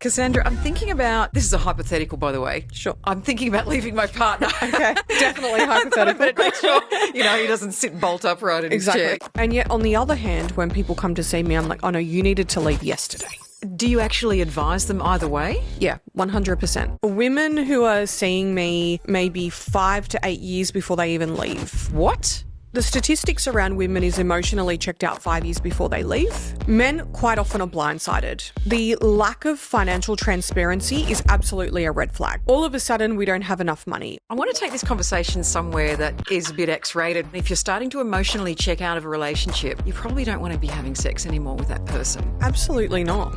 Cassandra, I'm thinking about, this is a hypothetical, by the way. Sure. I'm thinking about leaving my partner. Okay, definitely hypothetical. But make sure, he doesn't sit bolt upright in his chair. And yet, on the other hand, when people come to see me, I'm like, oh no, you needed to leave yesterday. Do you actually advise them either way? Yeah, 100%. Women who are seeing me maybe 5 to 8 years before they even leave. What? The statistics around women is emotionally checked out 5 years before they leave. Men quite often are blindsided. The lack of financial transparency is absolutely a red flag. All of a sudden, we don't have enough money. I want to take this conversation somewhere that is a bit X-rated. If you're starting to emotionally check out of a relationship, you probably don't want to be having sex anymore with that person. Absolutely not.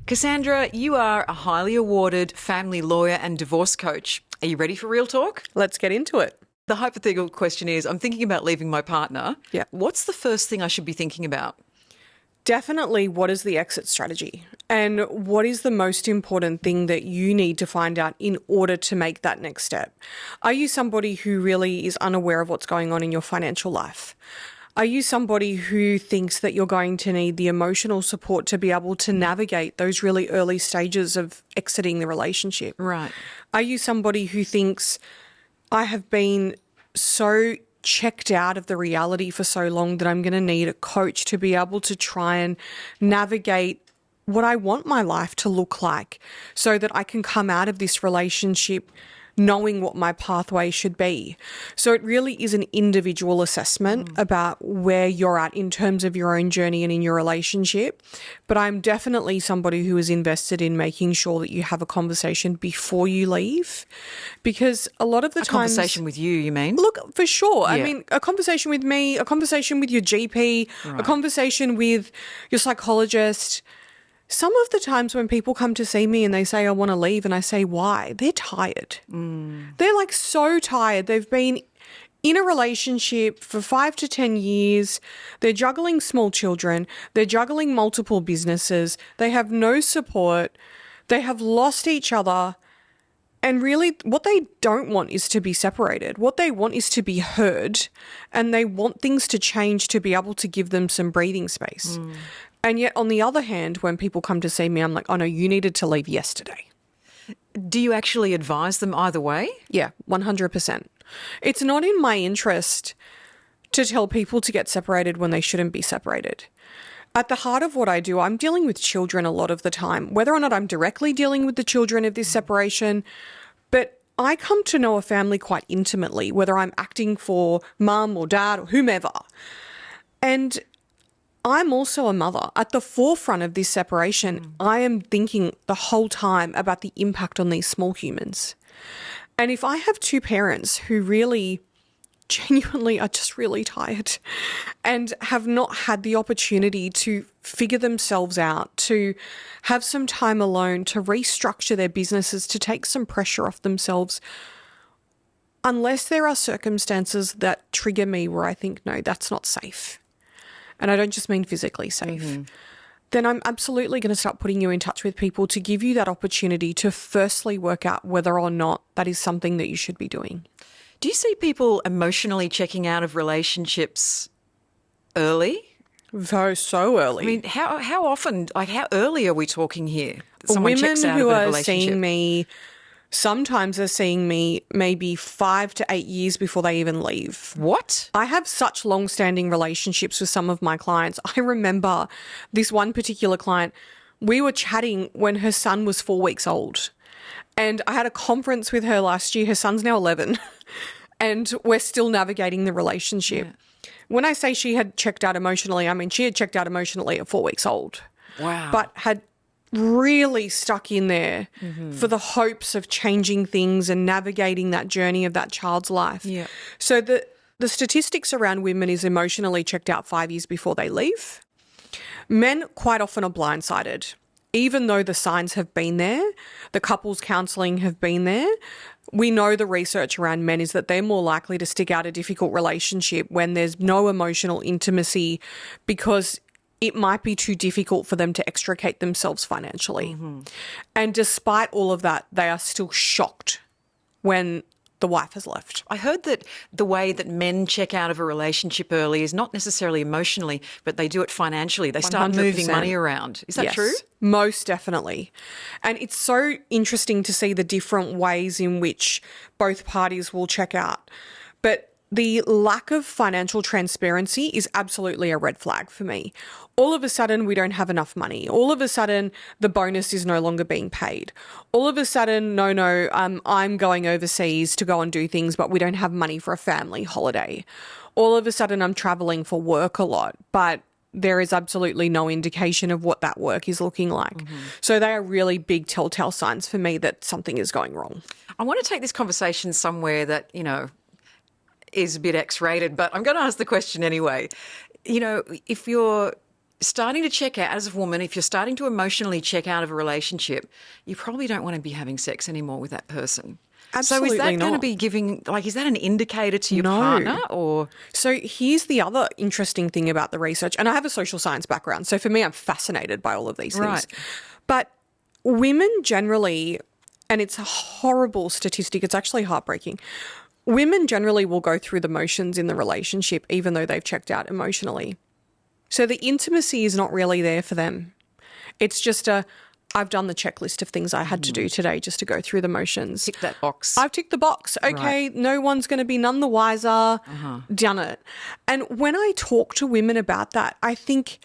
Cassandra, you are a highly awarded family lawyer and divorce coach. Are you ready for real talk? Let's get into it. The hypothetical question is, I'm thinking about leaving my partner. Yeah. What's the first thing I should be thinking about? Definitely, what is the exit strategy? And what is the most important thing that you need to find out in order to make that next step? Are you somebody who really is unaware of what's going on in your financial life? Are you somebody who thinks that you're going to need the emotional support to be able to navigate those really early stages of exiting the relationship? Right. Are you somebody who thinks, I have been so checked out of the reality for so long that I'm going to need a coach to be able to try and navigate what I want my life to look like so that I can come out of this relationship knowing what my pathway should be. So it really is an individual assessment about where you're at in terms of your own journey and in your relationship. But I'm definitely somebody who is invested in making sure that you have a conversation before you leave, because a lot of the A times... conversation with you mean? Look, for sure. I Yeah. mean, a conversation with me, a conversation with your GP, a conversation with your psychologist. Some of the times when people come to see me and they say, I want to leave, and I say, why? They're tired. They're like so tired. They've been in a relationship for 5 to 10 years. They're juggling small children. They're juggling multiple businesses. They have no support. They have lost each other. And really, what they don't want is to be separated. What they want is to be heard, and they want things to change to be able to give them some breathing space. And yet, on the other hand, when people come to see me, I'm like, oh no, you needed to leave yesterday. Do you actually advise them either way? Yeah, 100%. It's not in my interest to tell people to get separated when they shouldn't be separated. At the heart of what I do, I'm dealing with children a lot of the time, whether or not I'm directly dealing with the children of this separation, but I come to know a family quite intimately, whether I'm acting for mum or dad or whomever. And I'm also a mother. At the forefront of this separation, I am thinking the whole time about the impact on these small humans. And if I have two parents who really genuinely are just really tired and have not had the opportunity to figure themselves out, to have some time alone, to restructure their businesses, to take some pressure off themselves, unless there are circumstances that trigger me where I think, no, that's not safe, and I don't just mean physically safe, then I'm absolutely going to start putting you in touch with people to give you that opportunity to firstly work out whether or not that is something that you should be doing. Do you see people emotionally checking out of relationships early? So early. I mean, how often, like how early are we talking here? That someone Women checks out who of a are relationship? seeing me, sometimes are seeing me maybe 5 to 8 years before they even leave. What? I have such long-standing relationships with some of my clients. I remember this one particular client, we were chatting when her son was 4 weeks old. And I had a conference with her last year. Her son's now 11. And we're still navigating the relationship. Yeah. When I say she had checked out emotionally, I mean she had checked out emotionally at 4 weeks old. Wow. But had really stuck in there for the hopes of changing things and navigating that journey of that child's life. Yeah. So the statistics around women is emotionally checked out 5 years before they leave. Men quite often are blindsided. Even though the signs have been there, the couples counselling have been there, we know the research around men is that they're more likely to stick out a difficult relationship when there's no emotional intimacy, because it might be too difficult for them to extricate themselves financially. And despite all of that, they are still shocked when the wife has left. I heard that the way that men check out of a relationship early is not necessarily emotionally, but they do it financially. They start moving 100%. money around. Is that true? Most definitely. And it's so interesting to see the different ways in which both parties will check out. But the lack of financial transparency is absolutely a red flag for me. All of a sudden, we don't have enough money. All of a sudden, the bonus is no longer being paid. All of a sudden, I'm going overseas to go and do things, but we don't have money for a family holiday. All of a sudden, I'm traveling for work a lot, but there is absolutely no indication of what that work is looking like. So they are really big telltale signs for me that something is going wrong. I want to take this conversation somewhere that, is a bit X-rated, but I'm going to ask the question anyway. If you're starting to check out as a woman, if you're starting to emotionally check out of a relationship, you probably don't want to be having sex anymore with that person. Absolutely so is that not. going to be giving, is that an indicator to your partner or? So here's the other interesting thing about the research, and I have a social science background, so for me, I'm fascinated by all of these things. Right. But women generally, and it's a horrible statistic, it's actually heartbreaking, women generally will go through the motions in the relationship even though they've checked out emotionally. So the intimacy is not really there for them. It's just I've done the checklist of things I had to do today just to go through the motions. Tick that box. I've ticked the box. Okay, right. No one's going to be none the wiser. Done it. And when I talk to women about that, I think,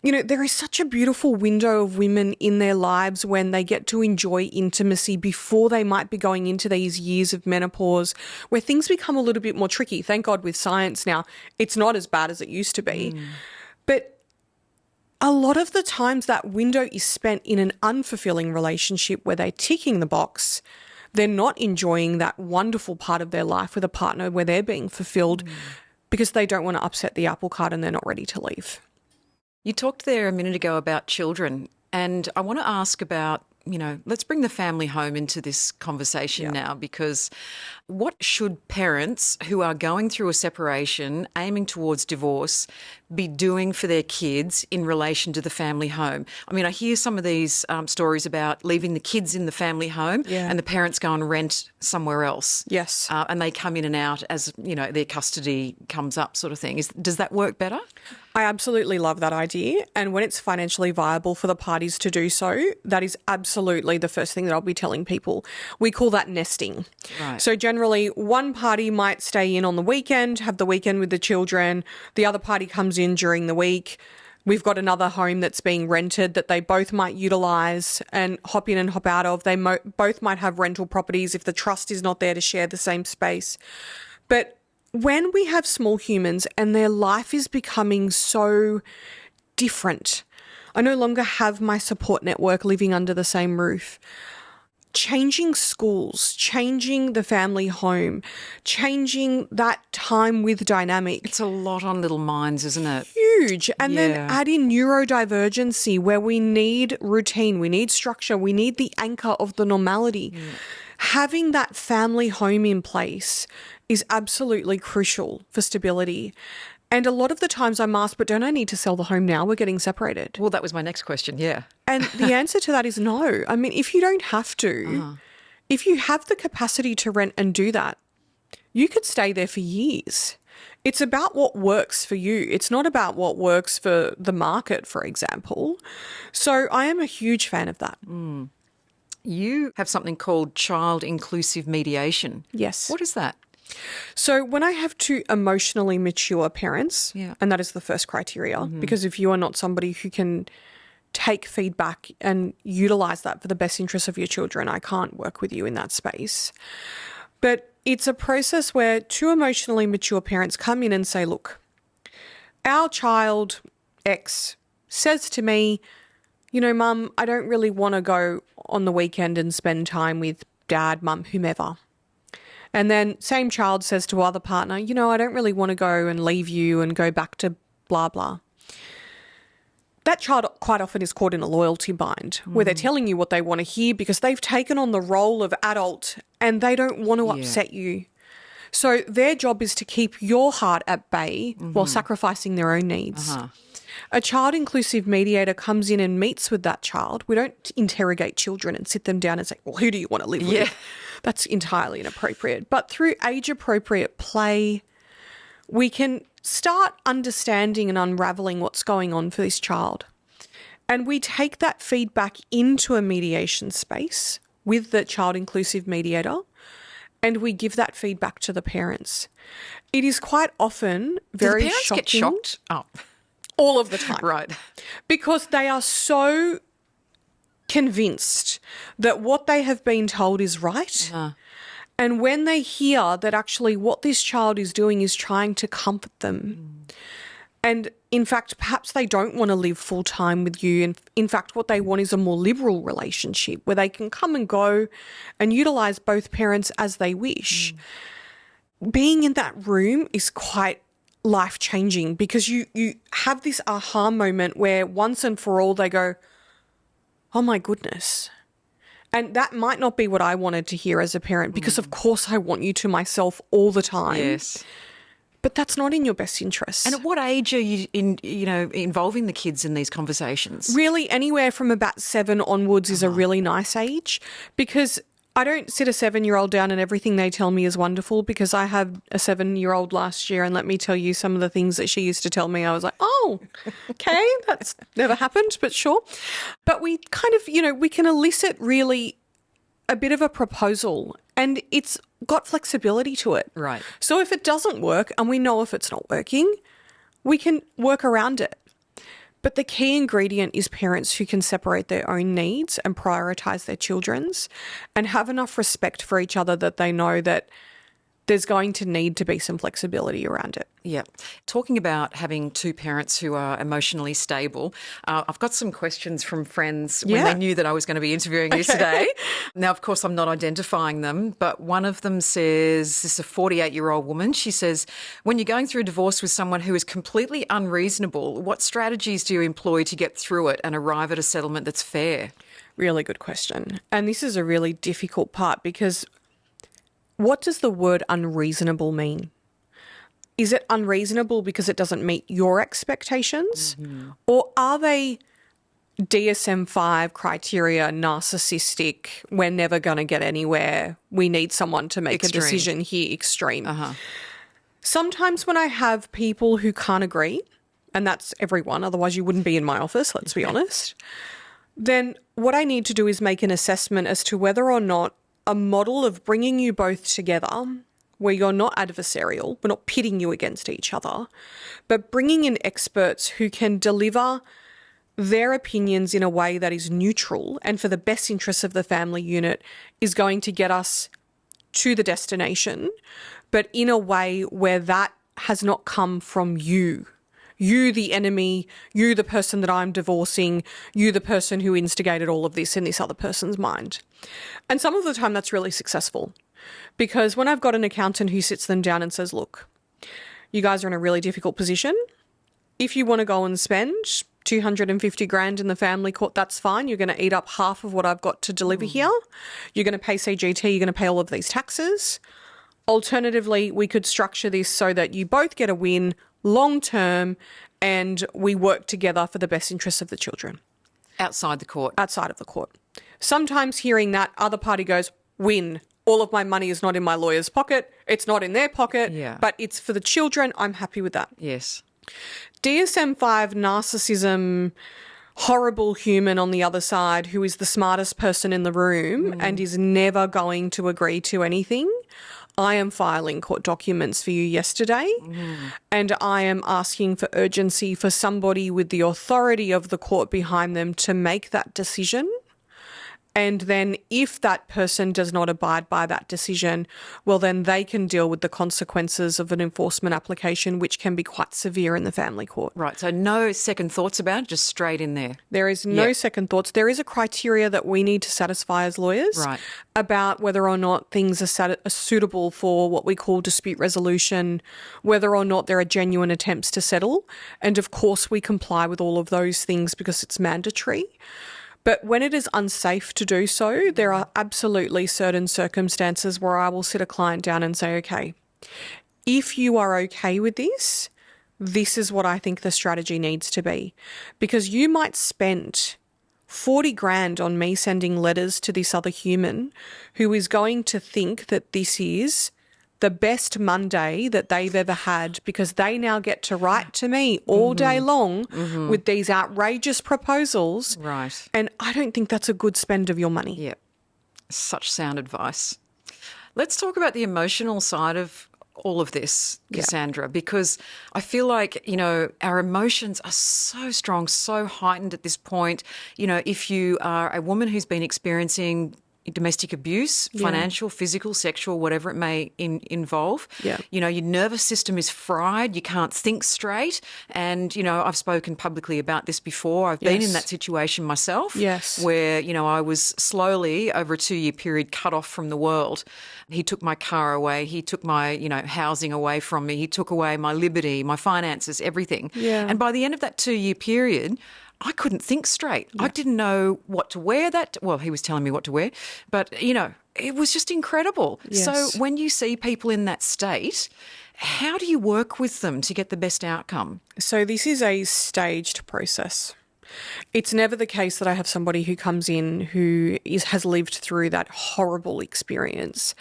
there is such a beautiful window of women in their lives when they get to enjoy intimacy before they might be going into these years of menopause where things become a little bit more tricky. Thank God with science now, it's not as bad as it used to be. But a lot of the times that window is spent in an unfulfilling relationship where they're ticking the box. They're not enjoying that wonderful part of their life with a partner where they're being fulfilled because they don't want to upset the apple cart and they're not ready to leave. You talked there a minute ago about children, and I want to ask about, let's bring the family home into this conversation now, because what should parents who are going through a separation, aiming towards divorce, be doing for their kids in relation to the family home? I mean, I hear some of these stories about leaving the kids in the family home and the parents go and rent somewhere else. Yes. And they come in and out as, their custody comes up sort of thing. Does that work better? I absolutely love that idea. And when it's financially viable for the parties to do so, that is absolutely the first thing that I'll be telling people. We call that nesting. Right. So generally one party might stay in on the weekend, have the weekend with the children. The other party comes in during the week. We've got another home that's being rented that they both might utilise and hop in and hop out of. They both might have rental properties if the trust is not there to share the same space. But when we have small humans and their life is becoming so different, I no longer have my support network living under the same roof. Changing schools, changing the family home, changing that time with dynamic. It's a lot on little minds, isn't it? Huge. And then add in neurodivergency where we need routine, we need structure, we need the anchor of the normality. Having that family home in place is absolutely crucial for stability. And a lot of the times I'm asked, but don't I need to sell the home now? We're getting separated. Well, that was my next question, And the answer to that is no. I mean, if you don't have to, if you have the capacity to rent and do that, you could stay there for years. It's about what works for you. It's not about what works for the market, for example. So I am a huge fan of that. You have something called child inclusive mediation. Yes. What is that? So when I have two emotionally mature parents, and that is the first criteria, because if you are not somebody who can take feedback and utilise that for the best interest of your children, I can't work with you in that space. But it's a process where two emotionally mature parents come in and say, look, our child X says to me, Mum, I don't really want to go on the weekend and spend time with Dad, Mum, whomever. And then same child says to other partner, I don't really want to go and leave you and go back to blah, blah. That child quite often is caught in a loyalty bind where they're telling you what they want to hear because they've taken on the role of adult and they don't want to upset you. So their job is to keep your heart at bay while sacrificing their own needs. A child inclusive mediator comes in and meets with that child. We don't interrogate children and sit them down and say, well, who do you want to live with? That's entirely inappropriate. But through age-appropriate play, we can start understanding and unraveling what's going on for this child. And we take that feedback into a mediation space with the child inclusive mediator, and we give that feedback to the parents. It is quite often very Do the parents get shocked? Oh. All of the time. Right. Because they are so convinced that what they have been told is right. And when they hear that actually what this child is doing is trying to comfort them, and in fact, perhaps they don't want to live full time with you. And in fact, what they want is a more liberal relationship where they can come and go and utilize both parents as they wish. Being in that room is quite life-changing because you have this aha moment where once and for all they go, oh my goodness. And that might not be what I wanted to hear as a parent because of course I want you to myself all the time. Yes. But that's not in your best interest. And at what age are you involving the kids in these conversations? Really, anywhere from about 7 onwards is a really nice age, because I don't sit a 7-year-old down and everything they tell me is wonderful, because I had a 7-year-old last year and let me tell you some of the things that she used to tell me. I was like, oh, okay, that's never happened, but sure. But we kind of, we can elicit really a bit of a proposal, and it's got flexibility to it. Right. So if it doesn't work, and we know if it's not working, we can work around it. But the key ingredient is parents who can separate their own needs and prioritise their children's, and have enough respect for each other that they know that there's going to need to be some flexibility around it. Yeah. Talking about having two parents who are emotionally stable, I've got some questions from friends when they knew that I was going to be interviewing you today. Now, of course, I'm not identifying them, but one of them says, this is a 48-year-old woman. She says, when you're going through a divorce with someone who is completely unreasonable, what strategies do you employ to get through it and arrive at a settlement that's fair? Really good question. And this is a really difficult part, because what does the word unreasonable mean? Is it unreasonable because it doesn't meet your expectations? Mm-hmm. Or are they DSM-5 criteria, narcissistic, we're never going to get anywhere, we need someone to make a decision here, extreme? Sometimes when I have people who can't agree, and that's everyone, otherwise you wouldn't be in my office, let's be honest, then what I need to do is make an assessment as to whether or not a model of bringing you both together, where you're not adversarial, we're not pitting you against each other, but bringing in experts who can deliver their opinions in a way that is neutral and for the best interests of the family unit, is going to get us to the destination, but in a way where that has not come from you. You, the enemy, you, the person that I'm divorcing, you, the person who instigated all of this in this other person's mind. And some of the time that's really successful, because when I've got an accountant who sits them down and says, look, you guys are in a really difficult position. If you want to go and spend 250 grand in the family court, that's fine. You're going to eat up half of what I've got to deliver here. You're going to pay CGT. You're going to pay all of these taxes. Alternatively, we could structure this so that you both get a win long term and we work together for the best interests of the children. Outside the court. Outside of the court. Sometimes hearing that, other party goes, win. All of my money is not in my lawyer's pocket. It's not in their pocket, but it's for the children. I'm happy with that. Yes. DSM-5 narcissism, horrible human on the other side who is the smartest person in the room and is never going to agree to anything. I am filing court documents for you yesterday, and I am asking for urgency for somebody with the authority of the court behind them to make that decision. And then if that person does not abide by that decision, well, then they can deal with the consequences of an enforcement application, which can be quite severe in the family court. Right. So no second thoughts about it, just straight in there. There is no second thoughts. There is a criteria that we need to satisfy as lawyers about whether or not things are suitable for what we call dispute resolution, whether or not there are genuine attempts to settle. And of course, we comply with all of those things because it's mandatory. But when it is unsafe to do so, there are absolutely certain circumstances where I will sit a client down and say, okay, if you are okay with this, this is what I think the strategy needs to be. Because you might spend 40 grand on me sending letters to this other human who is going to think that this is the best Monday that they've ever had because they now get to write to me all day long with these outrageous proposals. Right. And I don't think that's a good spend of your money. Yep. Such sound advice. Let's talk about the emotional side of all of this, Cassandra, because I feel like, our emotions are so strong, so heightened at this point. If you are a woman who's been experiencing domestic abuse, financial, physical, sexual, whatever it may involve. Yeah. Your nervous system is fried. You can't think straight. And, I've spoken publicly about this before. I've been in that situation myself. Yes. Where, I was slowly, over a 2-year period, cut off from the world. He took my car away. He took my, housing away from me. He took away my liberty, my finances, everything. Yeah. And by the end of that 2-year period, I couldn't think straight. I didn't know what to wear well, he was telling me what to wear, but, it was just incredible. Yes. So when you see people in that state, how do you work with them to get the best outcome? So this is a staged process. It's never the case that I have somebody who comes in who has lived through that horrible experience,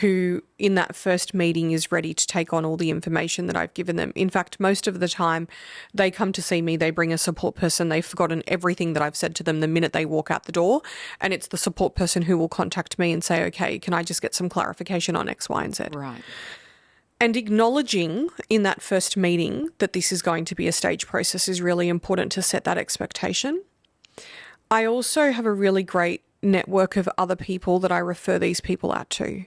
who in that first meeting is ready to take on all the information that I've given them. In fact, most of the time they come to see me, they bring a support person, they've forgotten everything that I've said to them the minute they walk out the door, and it's the support person who will contact me and say, okay, can I just get some clarification on X, Y, and Z? Right. And acknowledging in that first meeting that this is going to be a stage process is really important to set that expectation. I also have a really great network of other people that I refer these people out to.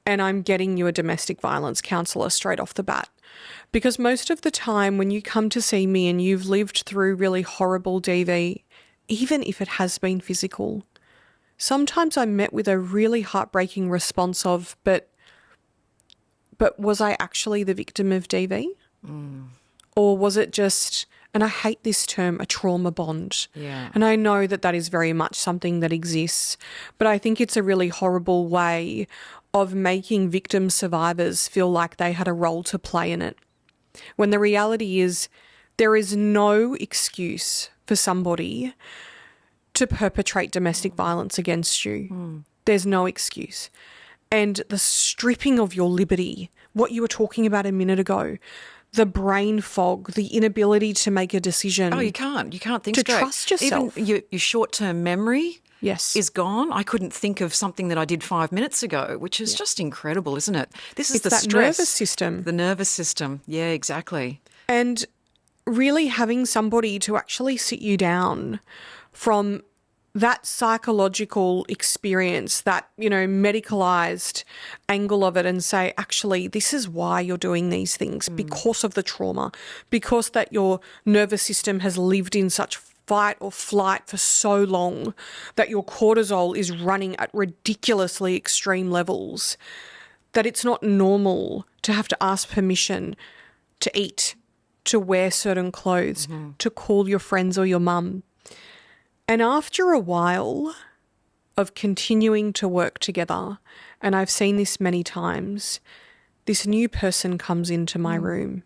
And I'm getting you a domestic violence counsellor straight off the bat. Because most of the time when you come to see me and you've lived through really horrible DV, even if it has been physical, sometimes I'm met with a really heartbreaking response of, but was I actually the victim of DV? Or was it just, and I hate this term, a trauma bond? Yeah. And I know that that is very much something that exists, but I think it's a really horrible way of making victim survivors feel like they had a role to play in it. When the reality is there is no excuse for somebody to perpetrate domestic violence against you. There's no excuse. And the stripping of your liberty, what you were talking about a minute ago, the brain fog, the inability to make a decision. Oh, you can't. You can't think to straight. trust yourself. Even your short-term memory is gone. I couldn't think of something that I did 5 minutes ago, which is just incredible, isn't it? This is it's the that stress. nervous system. The nervous system. Yeah, exactly. And really having somebody to actually sit you down from that psychological experience, that, medicalized angle of it and say, actually, this is why you're doing these things, because of the trauma, because that your nervous system has lived in such fight or flight for so long that your cortisol is running at ridiculously extreme levels, that it's not normal to have to ask permission to eat, to wear certain clothes, to call your friends or your mum. And after a while of continuing to work together, and I've seen this many times, this new person comes into my room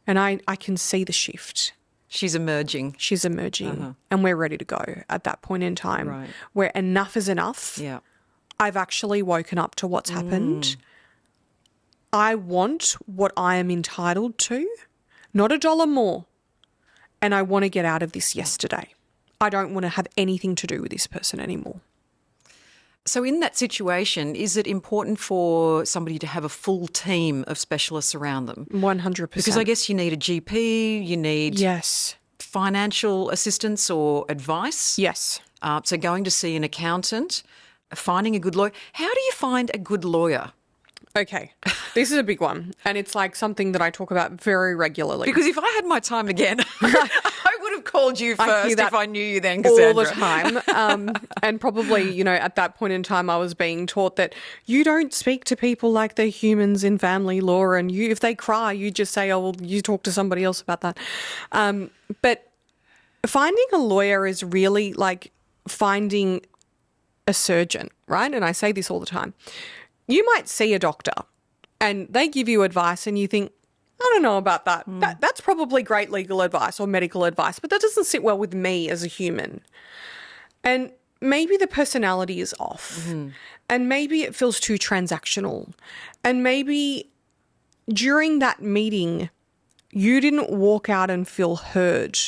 and I can see the shift. She's emerging. She's emerging and we're ready to go at that point in time where enough is enough. Yeah. I've actually woken up to what's happened. I want what I am entitled to, not $1 more. And I want to get out of this yesterday. I don't want to have anything to do with this person anymore. So in that situation, is it important for somebody to have a full team of specialists around them? 100%. Because I guess you need a GP, you need financial assistance or advice. Yes. So going to see an accountant, finding a good lawyer. How do you find a good lawyer? Okay, this is a big one, and it's like something that I talk about very regularly. Because if I had my time again, I would have called you first if I knew you then, Cassandra. All the time. And probably, at that point in time I was being taught that you don't speak to people like they're humans in family law, and if they cry, you just say, oh, well, you talk to somebody else about that. But finding a lawyer is really like finding a surgeon, right? And I say this all the time. You might see a doctor and they give you advice and you think, I don't know about that. That's probably great legal advice or medical advice, but that doesn't sit well with me as a human. And maybe the personality is off, and maybe it feels too transactional, and maybe during that meeting you didn't walk out and feel heard,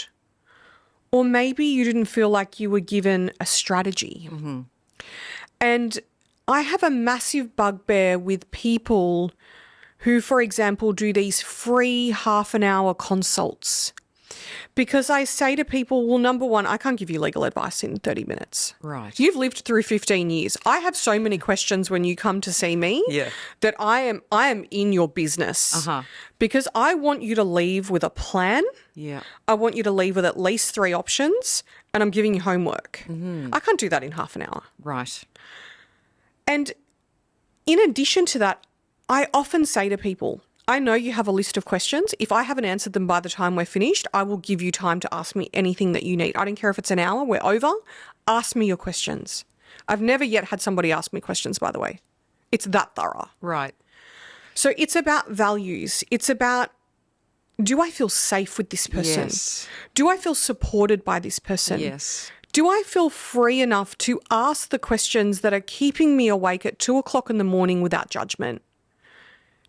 or maybe you didn't feel like you were given a strategy. And I have a massive bugbear with people who, for example, do these free half-an-hour consults, because I say to people, well, number one, I can't give you legal advice in 30 minutes. Right. You've lived through 15 years. I have so many questions when you come to see me Yeah. that I am in your business because I want you to leave with a plan. Yeah. I want you to leave with at least 3 options, and I'm giving you homework. I can't do that in half an hour. Right. And in addition to that, I often say to people, I know you have a list of questions. If I haven't answered them by the time we're finished, I will give you time to ask me anything that you need. I don't care if it's an hour, we're over. Ask me your questions. I've never yet had somebody ask me questions, by the way. It's that thorough. Right. So it's about values. It's about, do I feel safe with this person? Yes. Do I feel supported by this person? Yes. Do I feel free enough to ask the questions that are keeping me awake at 2 o'clock in the morning without judgment?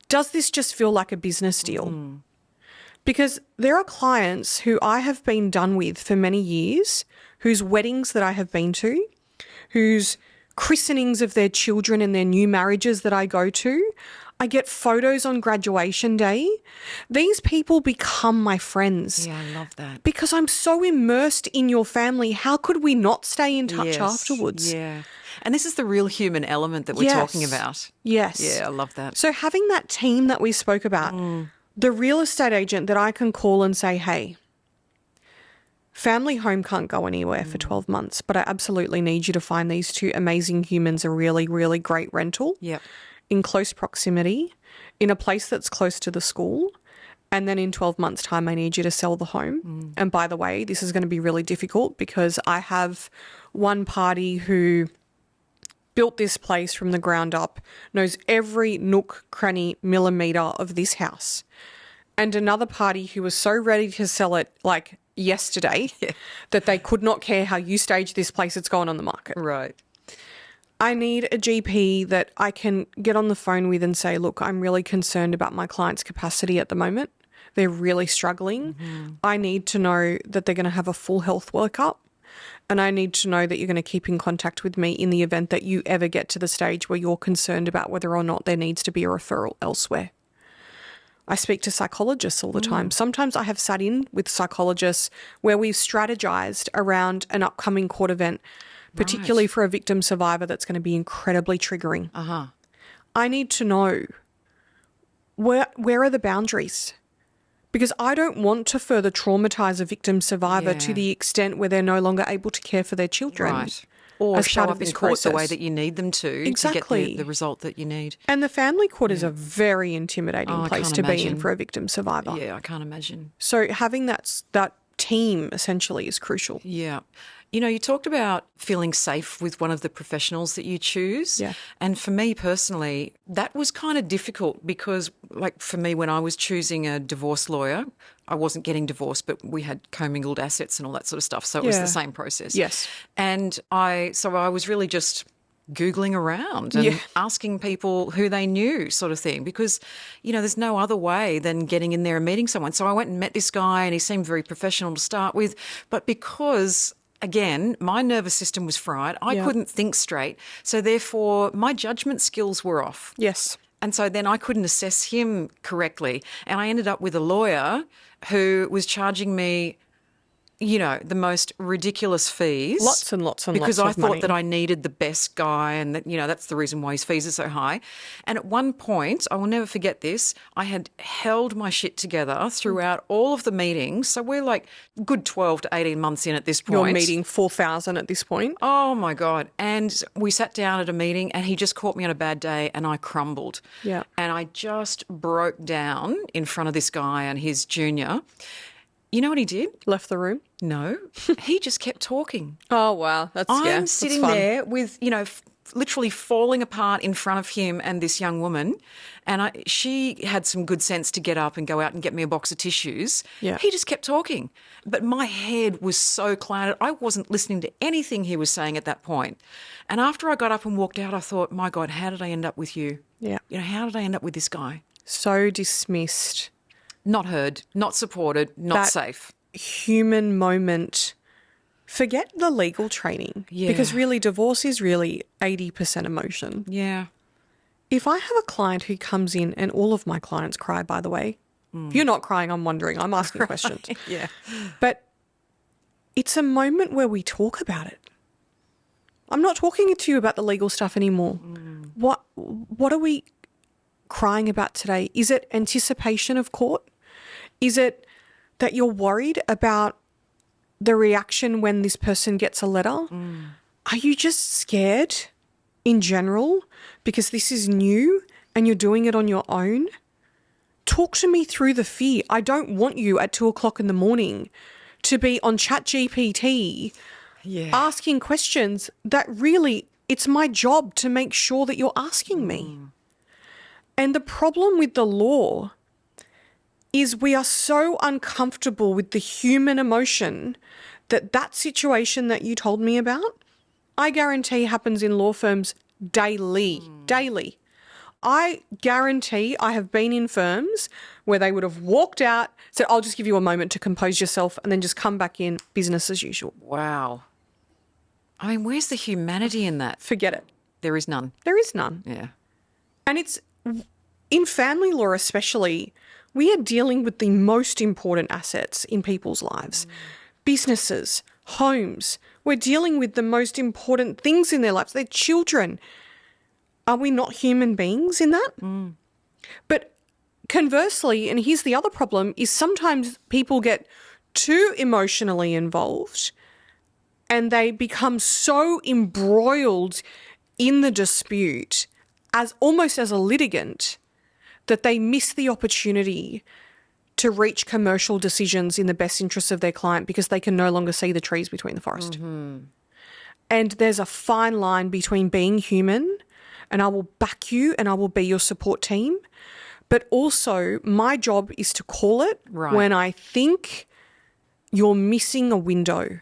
Does this just feel like a business deal? Because there are clients who I have been done with for many years, whose weddings that I have been to, whose christenings of their children and their new marriages that I go to. I get photos on graduation day. These people become my friends. Yeah, I love that. Because I'm so immersed in your family. How could we not stay in touch afterwards? Yeah. And this is the real human element that we're talking about. Yes. Yeah, I love that. So having that team that we spoke about, the real estate agent that I can call and say, hey, family home can't go anywhere for 12 months, but I absolutely need you to find these 2 amazing humans a really, really great rental. Yep. In close proximity, in a place that's close to the school, and then in 12 months' time, I need you to sell the home. And by the way, this is going to be really difficult because I have one party who built this place from the ground up, knows every nook, cranny, millimetre of this house, and another party who was so ready to sell it like yesterday that they could not care how you stage this place, it's gone on the market. Right. I need a GP that I can get on the phone with and say, look, I'm really concerned about my client's capacity at the moment. They're really struggling. I need to know that they're going to have a full health workup, and I need to know that you're going to keep in contact with me in the event that you ever get to the stage where you're concerned about whether or not there needs to be a referral elsewhere. I speak to psychologists all the time. Sometimes I have sat in with psychologists where we've strategized around an upcoming court event, particularly for a victim survivor that's going to be incredibly triggering. I need to know where are the boundaries? Because I don't want to further traumatize a victim survivor to the extent where they're no longer able to care for their children. Right. Or as show part up of this in court the way process. that you need them to Exactly. get the result that you need. And the family court is a very intimidating I place can't to be in imagine. for a victim survivor. Yeah, I can't imagine. So having that team essentially is crucial. Yeah. You know, you talked about feeling safe with one of the professionals that you choose. Yeah. And for me personally, that was kind of difficult because, like, for me, when I was choosing a divorce lawyer, I wasn't getting divorced, but we had commingled assets and all that sort of stuff. So it was the same process. Yes. And I was really just Googling around and asking people who they knew, sort of thing, because, you know, there's no other way than getting in there and meeting someone. So I went and met this guy and he seemed very professional to start with. But because, again, my nervous system was fried, I couldn't think straight. So therefore, my judgment skills were off. Yes. And so then I couldn't assess him correctly. And I ended up with a lawyer who was charging me, you know, the most ridiculous fees. Lots and lots and because lots I of thought money. that I needed the best guy and that, you know, that's the reason why his fees are so high. And at one point, I will never forget this, I had held my shit together throughout all of the meetings. So we're like good 12 to 18 months in at this point. You're meeting 4,000 at this point. Oh, my God. And we sat down at a meeting and he just caught me on a bad day and I crumbled. Yeah. And I just broke down in front of this guy and his junior. You know what he did? Left the room? No. He just kept talking. Oh, wow. I'm sitting there with, literally falling apart in front of him and this young woman. And she had some good sense to get up and go out and get me a box of tissues. Yeah. He just kept talking. But my head was so clouded. I wasn't listening to anything he was saying at that point. And after I got up and walked out, I thought, my God, how did I end up with you? Yeah. How did I end up with this guy? So dismissed. Not heard, not supported, not safe. Human moment. Forget the legal training. Yeah. Because really, divorce is really 80% emotion. Yeah. If I have a client who comes in, and all of my clients cry, by the way. If you're not crying, I'm wondering. I'm asking questions. Yeah. But it's a moment where we talk about it. I'm not talking to you about the legal stuff anymore. What are we crying about today? Is it anticipation of court? Is it that you're worried about the reaction when this person gets a letter? Are you just scared in general because this is new and you're doing it on your own? Talk to me through the fear. I don't want you at 2:00 in the morning to be on ChatGPT asking questions that really, it's my job to make sure that you're asking me. And the problem with the law is we are so uncomfortable with the human emotion that situation that you told me about, I guarantee happens in law firms daily. I guarantee I have been in firms where they would have walked out, said, I'll just give you a moment to compose yourself, and then just come back in, business as usual. Wow. I mean, where's the humanity in that? Forget it. There is none. There is none. Yeah. And it's, in family law especially, we are dealing with the most important assets in people's lives. Businesses, homes. We're dealing with the most important things in their lives. Their children. Are we not human beings in that? But conversely, and here's the other problem, is sometimes people get too emotionally involved and they become so embroiled in the dispute as almost as a litigant that they miss the opportunity to reach commercial decisions in the best interests of their client because they can no longer see the trees between the forest. And there's a fine line between being human, and I will back you and I will be your support team, but also my job is to call it when I think you're missing a window.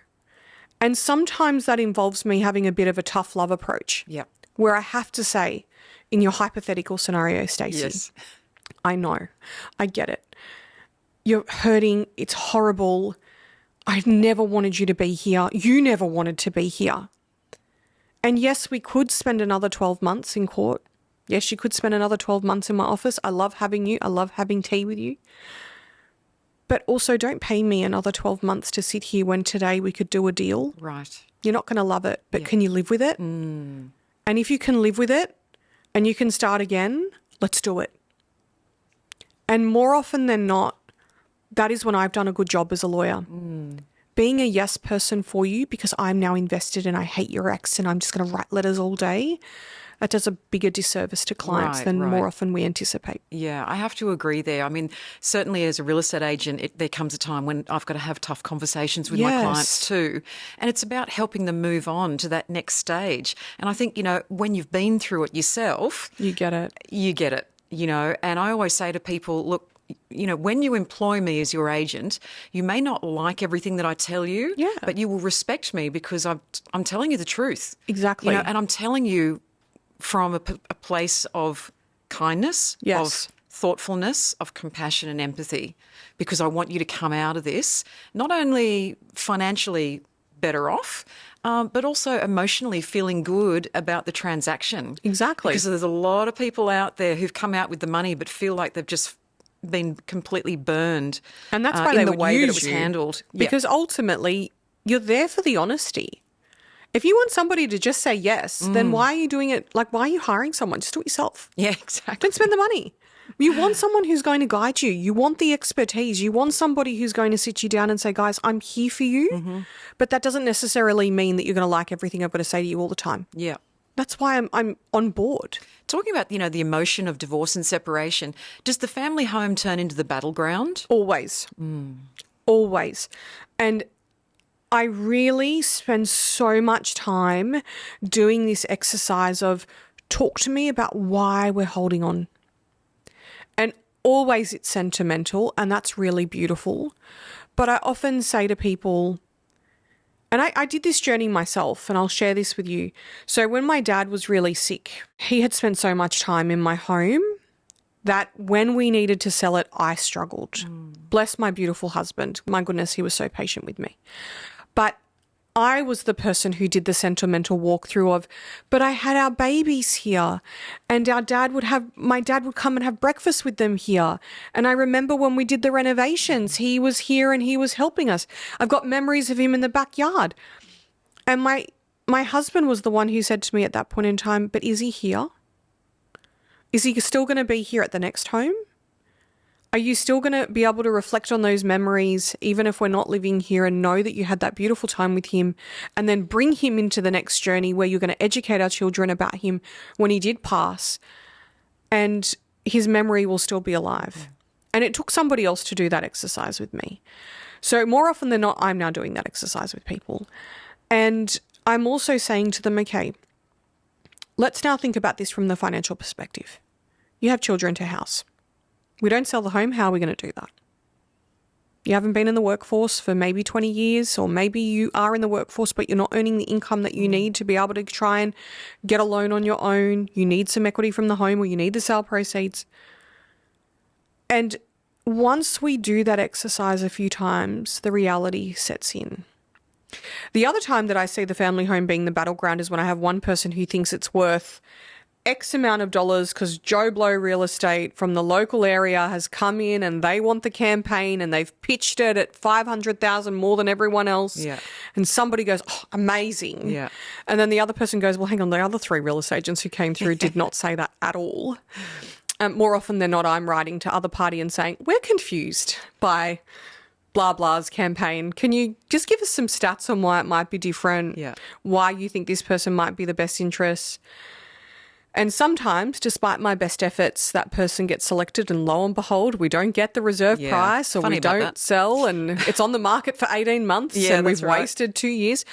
And sometimes that involves me having a bit of a tough love approach. Yep. Where I have to say, in your hypothetical scenario, Stacey, Yes. I know, I get it. You're hurting, it's horrible. I never wanted you to be here. You never wanted to be here. And yes, we could spend another 12 months in court. Yes, you could spend another 12 months in my office. I love having you. I love having tea with you. But also don't pay me another 12 months to sit here when today we could do a deal. Right. You're not going to love it, but can you live with it? And if you can live with it and you can start again, let's do it. And more often than not, that is when I've done a good job as a lawyer. Being a yes person for you because I'm now invested and I hate your ex and I'm just going to write letters all day, that does a bigger disservice to clients than more often we anticipate. Yeah, I have to agree there. I mean, certainly as a real estate agent, there comes a time when I've got to have tough conversations with my clients too. And it's about helping them move on to that next stage. And I think, when you've been through it yourself, You get it. And I always say to people, look, when you employ me as your agent, you may not like everything that I tell you, but you will respect me because I'm telling you the truth. Exactly. And I'm telling you from a place of kindness, of thoughtfulness, of compassion and empathy, because I want you to come out of this not only financially better off, but also emotionally feeling good about the transaction. Exactly. Because there's a lot of people out there who've come out with the money but feel like they've just been completely burned, and that's why in they the would way that it use was you. handled. Because ultimately, you're there for the honesty. If you want somebody to just say yes, then why are you doing it? Like, why are you hiring someone? Just do it yourself. Yeah, exactly. Don't spend the money. You want someone who's going to guide you. You want the expertise. You want somebody who's going to sit you down and say, guys, I'm here for you. But that doesn't necessarily mean that you're going to like everything I've got to say to you all the time. Yeah. That's why I'm on board. Talking about, the emotion of divorce and separation, does the family home turn into the battleground? Always. always. And I really spend so much time doing this exercise of talk to me about why we're holding on. And always it's sentimental, and that's really beautiful. But I often say to people, and I did this journey myself, and I'll share this with you. So when my dad was really sick, he had spent so much time in my home that when we needed to sell it, I struggled. Bless my beautiful husband. My goodness, he was so patient with me. But I was the person who did the sentimental walkthrough of, but I had our babies here, and my dad would come and have breakfast with them here. And I remember when we did the renovations, he was here and he was helping us. I've got memories of him in the backyard. And my husband was the one who said to me at that point in time, but is he here? Is he still going to be here at the next home? Are you still going to be able to reflect on those memories, even if we're not living here, and know that you had that beautiful time with him, and then bring him into the next journey where you're going to educate our children about him when he did pass, and his memory will still be alive? Yeah. And it took somebody else to do that exercise with me. So more often than not, I'm now doing that exercise with people. And I'm also saying to them, okay, let's now think about this from the financial perspective. You have children to house. We don't sell the home. How are we going to do that? You haven't been in the workforce for maybe 20 years, or maybe you are in the workforce, but you're not earning the income that you need to be able to try and get a loan on your own. You need some equity from the home, or you need the sale proceeds. And once we do that exercise a few times, the reality sets in. The other time that I see the family home being the battleground is when I have one person who thinks it's worth X amount of dollars because Joe Blow Real Estate from the local area has come in and they want the campaign and they've pitched it at $500,000 more than everyone else. Yeah. And somebody goes, oh, amazing. Yeah. And then the other person goes, well, hang on, the other 3 real estate agents who came through did not say that at all. More often than not, I'm writing to other party and saying, we're confused by blah blah's campaign. Can you just give us some stats on why it might be different? Yeah. Why you think this person might be the best interest? And sometimes, despite my best efforts, that person gets selected and lo and behold, we don't get the reserve price, or we don't sell, and it's on the market for 18 months and we've wasted 2 years.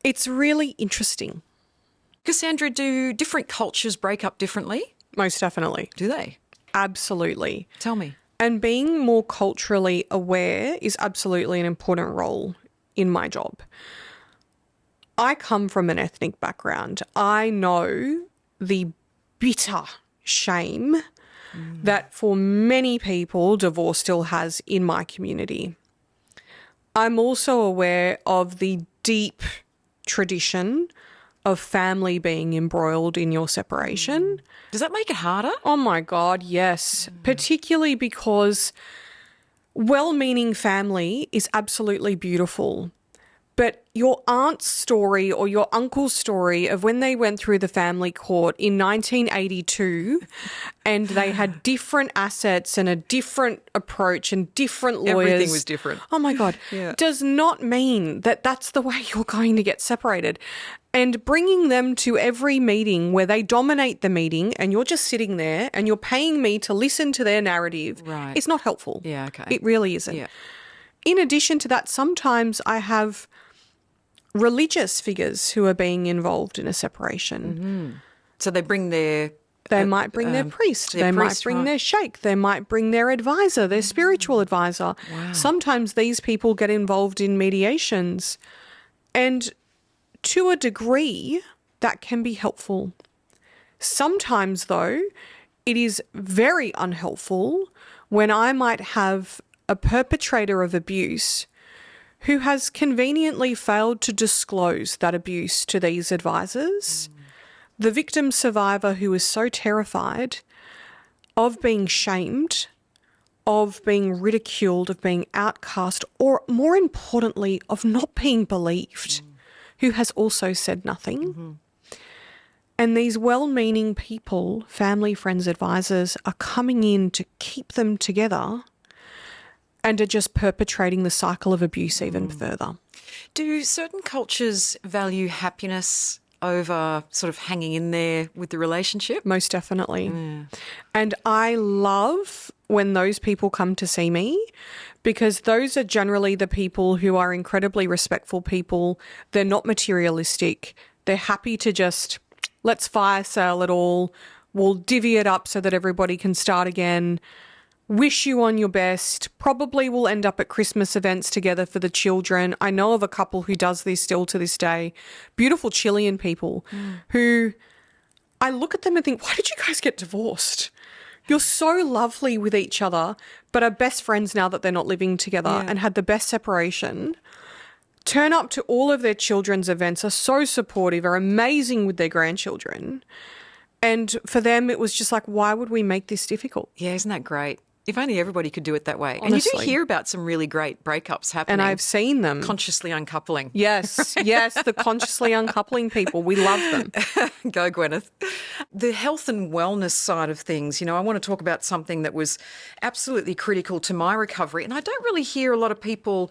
It's really interesting. Cassandra, do different cultures break up differently? Most definitely. Do they? Absolutely. Tell me. And being more culturally aware is absolutely an important role in my job. I come from an ethnic background. I know the bitter shame that for many people divorce still has in my community. I'm also aware of the deep tradition of family being embroiled in your separation. Does that make it harder? Oh my God, yes. Particularly because well-meaning family is absolutely beautiful. But your aunt's story or your uncle's story of when they went through the family court in 1982 and they had different assets and a different approach and different lawyers. Everything was different. Oh my God. Yeah. Does not mean that that's the way you're going to get separated. And bringing them to every meeting where they dominate the meeting and you're just sitting there and you're paying me to listen to their narrative is not helpful. Yeah, okay. It really isn't. Yeah. In addition to that, sometimes I have religious figures who are being involved in a separation. Mm-hmm. So they bring their... They might bring their priest. They might bring their sheikh. They might bring their advisor, their spiritual advisor. Wow. Sometimes these people get involved in mediations. And to a degree, that can be helpful. Sometimes, though, it is very unhelpful when I might have a perpetrator of abuse who has conveniently failed to disclose that abuse to these advisors. The victim survivor who is so terrified of being shamed, of being ridiculed, of being outcast, or more importantly, of not being believed, who has also said nothing. Mm-hmm. And these well-meaning people, family, friends, advisors, are coming in to keep them together and are just perpetrating the cycle of abuse even further. Do certain cultures value happiness over sort of hanging in there with the relationship? Most definitely. Yeah. And I love when those people come to see me, because those are generally the people who are incredibly respectful people. They're not materialistic. They're happy to just, let's fire sale it all. We'll divvy it up so that everybody can start again. Wish you on your best. Probably will end up at Christmas events together for the children. I know of a couple who does this still to this day. Beautiful Chilean people who I look at them and think, why did you guys get divorced? You're so lovely with each other, but are best friends now that they're not living together and had the best separation. Turn up to all of their children's events, are so supportive, are amazing with their grandchildren. And for them, it was just like, why would we make this difficult? Yeah, isn't that great? If only everybody could do it that way. Honestly. And you do hear about some really great breakups happening. And I've seen them. Consciously uncoupling. Yes, the consciously uncoupling people. We love them. Go, Gwyneth. The health and wellness side of things, I want to talk about something that was absolutely critical to my recovery. And I don't really hear a lot of people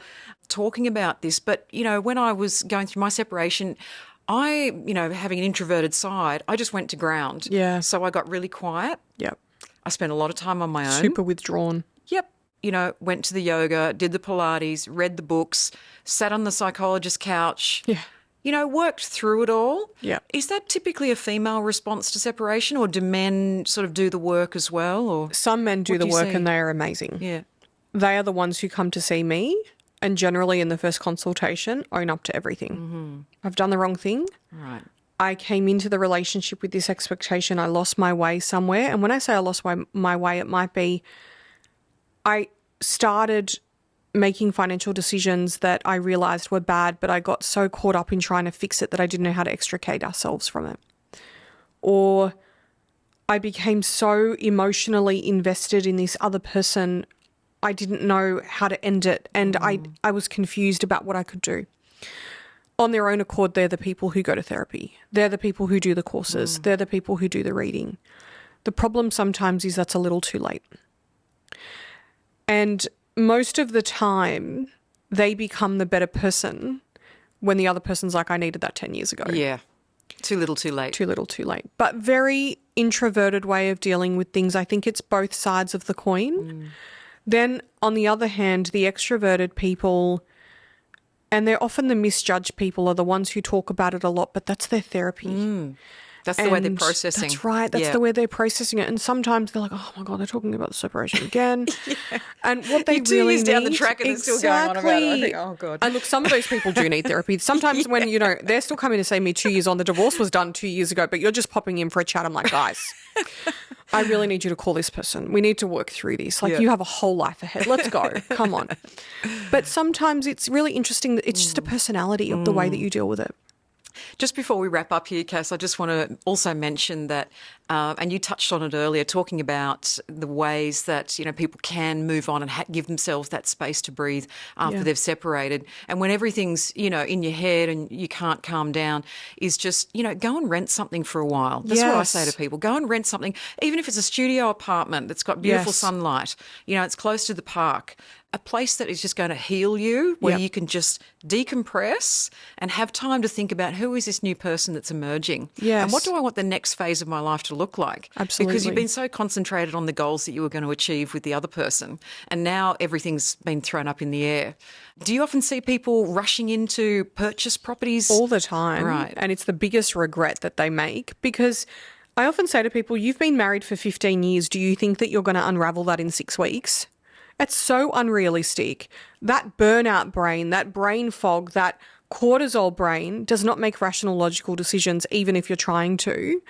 talking about this. But, when I was going through my separation, I, having an introverted side, I just went to ground. Yeah. So I got really quiet. Yep. I spent a lot of time on my own. Super withdrawn. Yep. Went to the yoga, did the Pilates, read the books, sat on the psychologist's couch. Yeah. Worked through it all. Yeah. Is that typically a female response to separation, or do men sort of do the work as well? Or some men do the work and they are amazing. Yeah. They are the ones who come to see me and generally in the first consultation own up to everything. Mm-hmm. I've done the wrong thing. Right. I came into the relationship with this expectation I lost my way somewhere. And when I say I lost my way, it might be I started making financial decisions that I realised were bad, but I got so caught up in trying to fix it that I didn't know how to extricate ourselves from it. Or I became so emotionally invested in this other person, I didn't know how to end it. And I was confused about what I could do. On their own accord, they're the people who go to therapy. They're the people who do the courses. They're the people who do the reading. The problem sometimes is that's a little too late. And most of the time, they become the better person when the other person's like, I needed that 10 years ago. Yeah. Too little, too late. Too little, too late. But very introverted way of dealing with things. I think it's both sides of the coin. Then, on the other hand, the extroverted people, and they're often the misjudged people, are the ones who talk about it a lot, but that's their therapy. That's the way they're processing. That's right. That's the way they're processing it. And sometimes they're like, oh my God, they're talking about the separation again. And what they You're 2 really years need, down the track and they're still going on about it. I think, oh God. And look, some of those people do need therapy. Sometimes when, they're still coming to see me 2 years on, the divorce was done 2 years ago, but you're just popping in for a chat. I'm like, guys, I really need you to call this person. We need to work through this. Like, you have a whole life ahead. Let's go. Come on. But sometimes it's really interesting that it's just a personality of the way that you deal with it. Just before we wrap up here, Cass, I just want to also mention that, and you touched on it earlier, talking about the ways that, people can move on and give themselves that space to breathe after they've separated. And when everything's, in your head and you can't calm down, is just, go and rent something for a while. That's what I say to people. Go and rent something, even if it's a studio apartment that's got beautiful sunlight, it's close to the park. A place that is just going to heal you, where you can just decompress and have time to think about who is this new person that's emerging. Yes. And what do I want the next phase of my life to look like? Absolutely. Because you've been so concentrated on the goals that you were going to achieve with the other person, and now everything's been thrown up in the air. Do you often see people rushing into purchase properties? All the time. Right. And it's the biggest regret that they make, because I often say to people, you've been married for 15 years. Do you think that you're going to unravel that in 6 weeks? It's so unrealistic. That burnout brain, that brain fog, that cortisol brain does not make rational, logical decisions, even if you're trying to.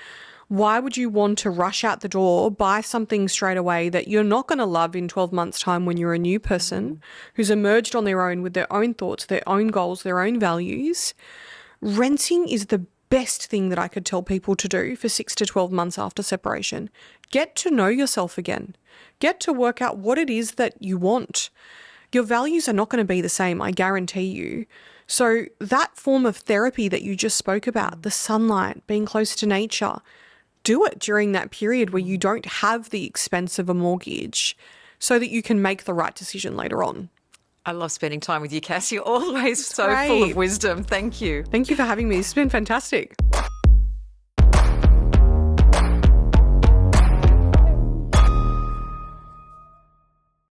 Why would you want to rush out the door, buy something straight away that you're not going to love in 12 months' time when you're a new person who's emerged on their own with their own thoughts, their own goals, their own values? Renting is the best thing that I could tell people to do for 6 to 12 months after separation. Get to know yourself again. Get to work out what it is that you want. Your values are not going to be the same, I guarantee you. So that form of therapy that you just spoke about, the sunlight, being close to nature, do it during that period where you don't have the expense of a mortgage, so that you can make the right decision later on. I love spending time with you, Cass. You're always so full of wisdom. Thank you. Thank you for having me. This has been fantastic.